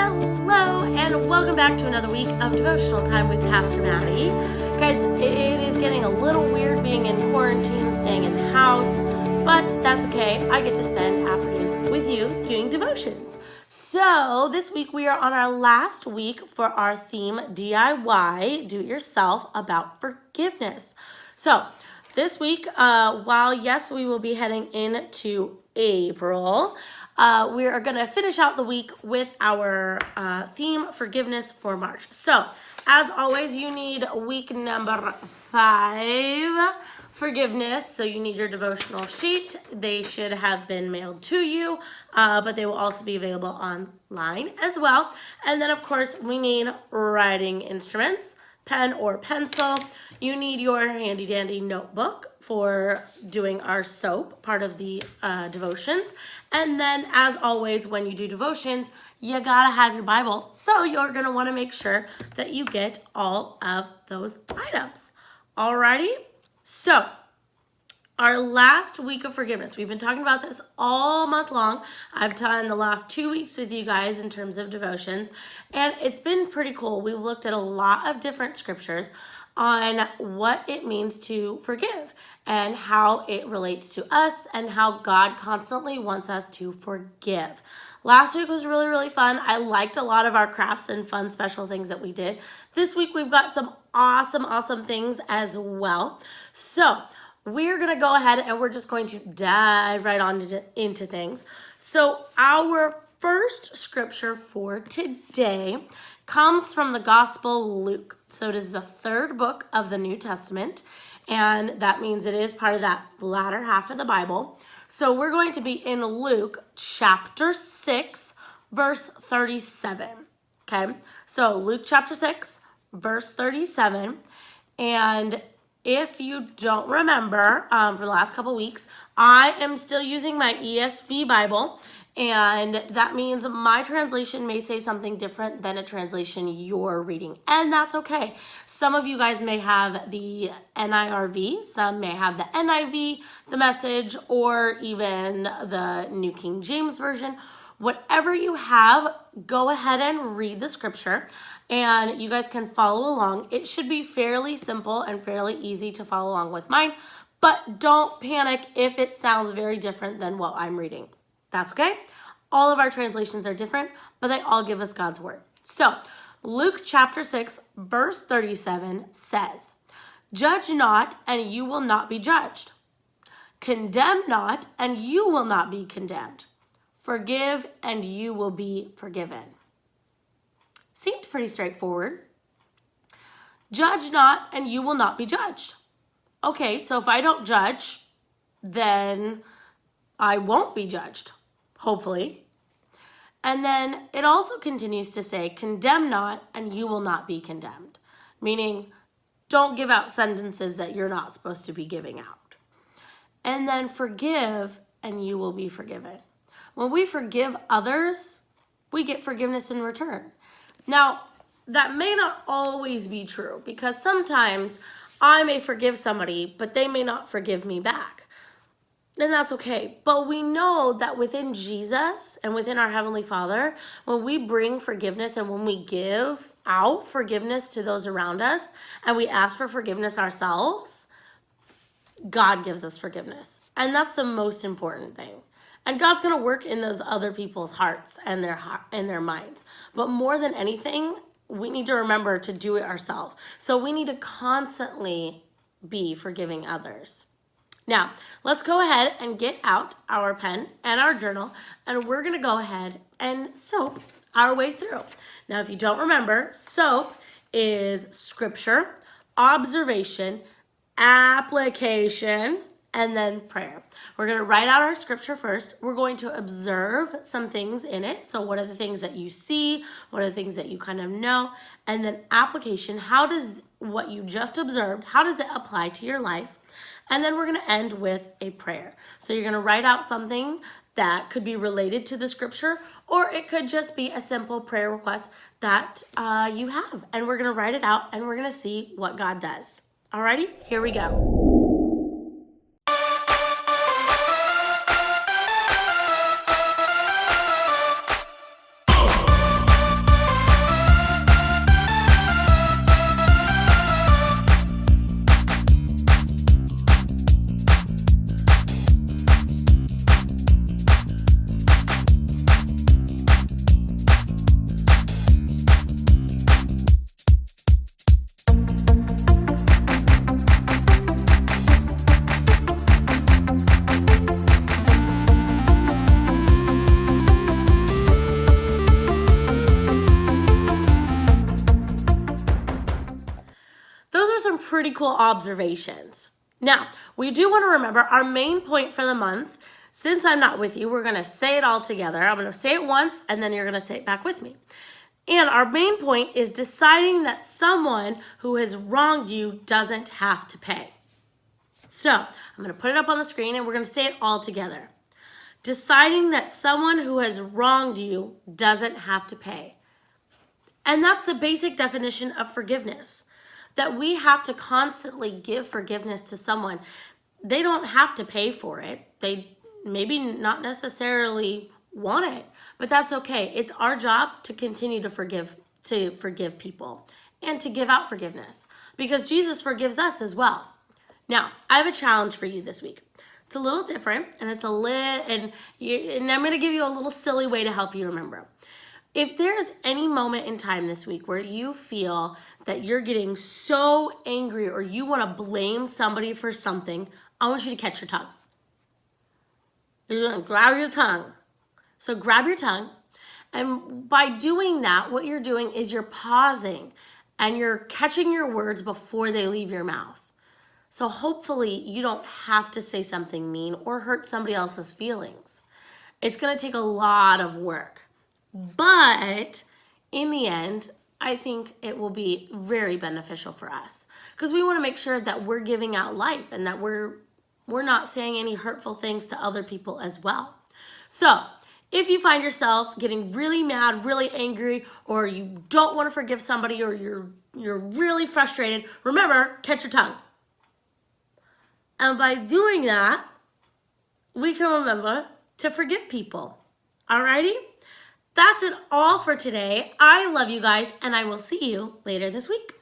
Hello, and welcome back to another week of devotional time with Pastor Maddi. Guys, it is getting a little weird being in quarantine, staying in the house, but that's okay. I get to spend afternoons with you doing devotions. So this week we are on our last week for our theme DIY, do it yourself, about forgiveness. So this week, while yes, we will be heading into April, we are going to finish out the week with our theme, forgiveness for March. So, as always, you need week number 5, forgiveness. So you need your devotional sheet. They should have been mailed to you, but they will also be available online as well. And then, of course, we need writing instruments, pen or pencil. You need your handy dandy notebook for doing our soap, part of the devotions. And then, as always, when you do devotions, you gotta have your Bible. So you're gonna wanna make sure that you get all of those items. Alrighty? So, our last week of forgiveness. We've been talking about this all month long. I've done the last 2 weeks with you guys in terms of devotions, and it's been pretty cool. We've looked at a lot of different scriptures on what it means to forgive and how it relates to us and how God constantly wants us to forgive. Last week was really, really fun. I liked a lot of our crafts and fun special things that we did. This week we've got some awesome things as well. So we're going to go ahead and we're just going to dive right on into things. So our first scripture for today comes from the Gospel Luke. So it is the 3rd book of the New Testament, and that means it is part of that latter half of the Bible. So we're going to be in Luke chapter 6, verse 37. Okay, so Luke chapter 6, verse 37. And if you don't remember from the last couple weeks, I am still using my ESV Bible, and that means my translation may say something different than a translation you're reading, and that's okay. Some of you guys may have the NIRV, some may have the NIV, the Message, or even the New King James Version. Whatever you have, go ahead and read the scripture, and you guys can follow along. It should be fairly simple and fairly easy to follow along with mine, but don't panic if it sounds very different than what I'm reading. That's okay. All of our translations are different, but they all give us God's word. So Luke chapter 6, verse 37 says, "Judge not, and you will not be judged. Condemn not, and you will not be condemned. Forgive, and you will be forgiven." Seemed pretty straightforward. Judge not, and you will not be judged. Okay, so if I don't judge, then I won't be judged, hopefully. And then it also continues to say, condemn not, and you will not be condemned. Meaning, don't give out sentences that you're not supposed to be giving out. And then forgive, and you will be forgiven. When we forgive others, we get forgiveness in return. Now, that may not always be true, because sometimes I may forgive somebody, but they may not forgive me back. And that's okay. But we know that within Jesus and within our Heavenly Father, when we bring forgiveness and when we give out forgiveness to those around us and we ask for forgiveness ourselves, God gives us forgiveness. And that's the most important thing. And God's going to work in those other people's hearts and their minds. But more than anything, we need to remember to do it ourselves. So we need to constantly be forgiving others. Now, let's go ahead and get out our pen and our journal, and we're going to go ahead and soap our way through. Now, if you don't remember, soap is scripture, observation, application, and then prayer. We're going to write out our scripture first. We're going to observe some things in it. So what are the things that you see? What are the things that you kind of know? And then application, how does what you just observed, how does it apply to your life? And then we're going to end with a prayer. So you're going to write out something that could be related to the scripture, or it could just be a simple prayer request that you have. And we're going to write it out, and we're going to see what God does. Alrighty, here we go. pretty cool observations. Now, we do want to remember our main point for the month. Since I'm not with you, we're going to say it all together. I'm going to say it once, and then you're going to say it back with me. And our main point is deciding that someone who has wronged you doesn't have to pay. So I'm going to put it up on the screen, and we're going to say it all together. Deciding that someone who has wronged you doesn't have to pay. And that's the basic definition of forgiveness. That we have to constantly give forgiveness to someone. They don't have to pay for it. They maybe not necessarily want it, but that's okay. It's our job to continue to forgive people and to give out forgiveness because Jesus forgives us as well. Now, I have a challenge for you this week. It's a little different, and and I'm going to give you a little silly way to help you remember. If there's any moment in time this week where you feel that you're getting so angry or you want to blame somebody for something, I want you to catch your tongue. You're going to grab your tongue. So grab your tongue. And by doing that, what you're doing is you're pausing and you're catching your words before they leave your mouth. So hopefully you don't have to say something mean or hurt somebody else's feelings. It's going to take a lot of work. But in the end, I think it will be very beneficial for us because we want to make sure that we're giving out life and that we're not saying any hurtful things to other people as well. So if you find yourself getting really mad, really angry, or you don't want to forgive somebody, or you're really frustrated, remember, catch your tongue. And by doing that, we can remember to forgive people. Alrighty? That's it all for today. I love you guys, and I will see you later this week.